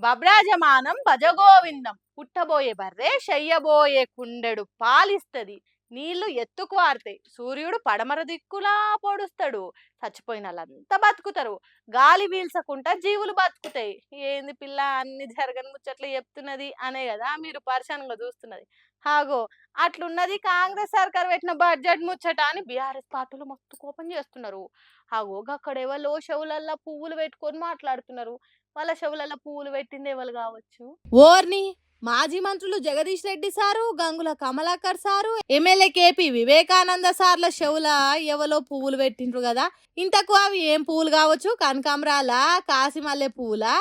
బబ్రాజమానం భజగోవిందం పుట్టబోయే బర్రె చెయ్యబోయే కుండెడు పాలిస్తది. నీళ్లు ఎత్తుకు వారుతాయి. సూర్యుడు పడమర దిక్కులా పొడుస్తాడు. చచ్చిపోయిన వాళ్ళంతా బతుకుతారు. గాలి పీల్చకుండా జీవులు బతుకుతాయి. ఏంది పిల్ల అన్ని జరగని ముచ్చట్లు చెప్తున్నది అనే కదా మీరు పరిశానంగా చూస్తున్నది. హాగో అట్లున్నది కాంగ్రెస్ సర్కార్ పెట్టిన బడ్జెట్ ముచ్చట అని బీఆర్ఎస్ పార్టీలు మస్తు కోపం చేస్తున్నారు. హాగో అక్కడెవలో చెవులల్లా పువ్వులు పెట్టుకొని మాట్లాడుతున్నారు. వాళ్ళ చెవులలో పువ్వులు పెట్టింది ఎవరు కావచ్చు? ఓర్ని మాజీ మంత్రులు Jagadish Reddy sir, Gangula Kamalakar sir, MLA KP Vivekananda సార్ల చెవుల ఎవలో పువ్వులు పెట్టిండ్రు కదా. ఇంతకు అవి ఏం పువ్వులు కావచ్చు? కనకాంబరాల, కాసిమల్లె పువ్వులా?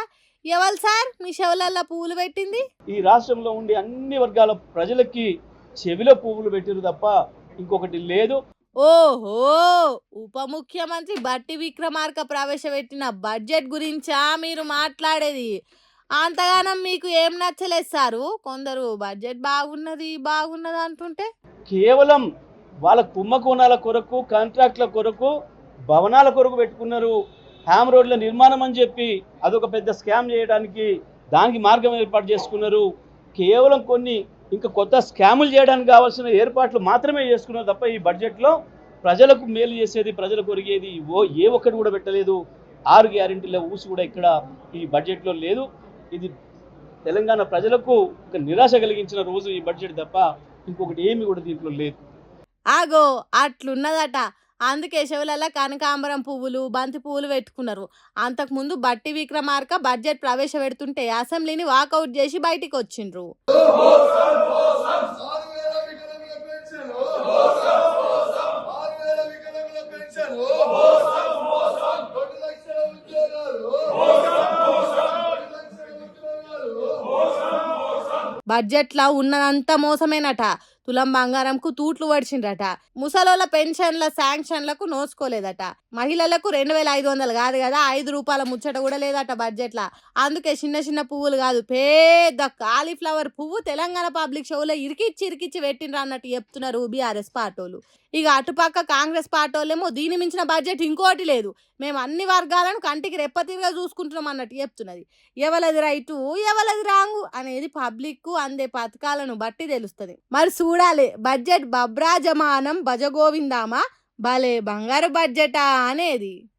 ఎవరు సార్ మీ చెవులల్లో పువ్వులు పెట్టింది? ఈ రాష్ట్రంలో ఉండే అన్ని వర్గాల ప్రజలకి చెవిలో పువ్వులు పెట్టిరు తప్ప ఇంకొకటి లేదు. ఓహో, ఉప ముఖ్యమంత్రి బట్టి విక్రమార్క ప్రవేశపెట్టిన బడ్జెట్ గురించా మీరు మాట్లాడేది? అంతగానం మీకు ఏం నచ్చలేదు సారు? కొందరు బడ్జెట్ బాగున్నది అంటుంటే కేవలం వాళ్ళ కుంభకోణాల కొరకు, కాంట్రాక్ట్ల కొరకు, భవనాల కొరకు పెట్టుకున్నారు. హ్యామ్ రోడ్ల నిర్మాణం అని చెప్పి అదొక పెద్ద స్కామ్ చేయడానికి దానికి మార్గం ఏర్పాటు చేసుకున్నారు. కేవలం కొన్ని ఇంకా కొత్త స్కాములు చేయడానికి కావాల్సిన ఏర్పాట్లు మాత్రమే చేసుకున్నారు తప్ప ఈ బడ్జెట్లో ప్రజలకు మేలు చేసేది, ప్రజలకు ఒరిగేది ఏ ఒక్కటి కూడా పెట్టలేదు. 6 గ్యారెంటీల ఊసు కూడా ఇక్కడ ఈ బడ్జెట్లో లేదు. ఇది తెలంగాణ ప్రజలకు ఒక నిరాశ కలిగించిన రోజు ఈ బడ్జెట్ తప్ప ఇంకొకటి ఏమి కూడా దీంట్లో లేదు. ఆగో అట్లున్నదట. అందుకే చెవులల్లా కనకాంబరం పువ్వులు, బంతి పువ్వులు పెట్టుకున్నారు. అంతకుముందు బట్టి విక్రమార్క బడ్జెట్ ప్రవేశపెడుతుంటే అసెంబ్లీని వాకౌట్ చేసి బయటికి వచ్చిండ్రు. బడ్జెట్లో ఉన్నదంతా మోసమేనట. తులం బంగారంకు తూట్లు పడిచిండ్రట. ముసలోళ్ళ పెన్షన్ల శాంక్షన్లకు నోచుకోలేదట. మహిళలకు 2500 కాదు కదా, 5 రూపాయల ముచ్చట కూడా లేదట బడ్జెట్లో. అందుకే చిన్న చిన్న పువ్వులు కాదు, పెద్ద కాలీఫ్లవర్ పువ్వు తెలంగాణ పబ్లిక్ షోలో ఇరికిచ్చి పెట్టిండ్రు అన్నట్టు చెప్తున్నారు బీఆర్ఎస్ పార్టీలు. ఇక అటుపక్క కాంగ్రెస్ పార్టీలేమో దీని మించిన బడ్జెట్ ఇంకోటి లేదు, మేము అన్ని వర్గాలను కంటికి రెప్పతీరుగా చూసుకుంటున్నాం అన్నట్టు చెప్తున్నది. ఎవలది రైటు ఎవలది రాంగు అనేది పబ్లిక్ అందే పథకాలను బట్టి తెలుస్తుంది. మరి చూడాలి బడ్జెట్ బబ్రాజమానం భజగోవిందామా భలే బంగారు బడ్జెటా అనేది.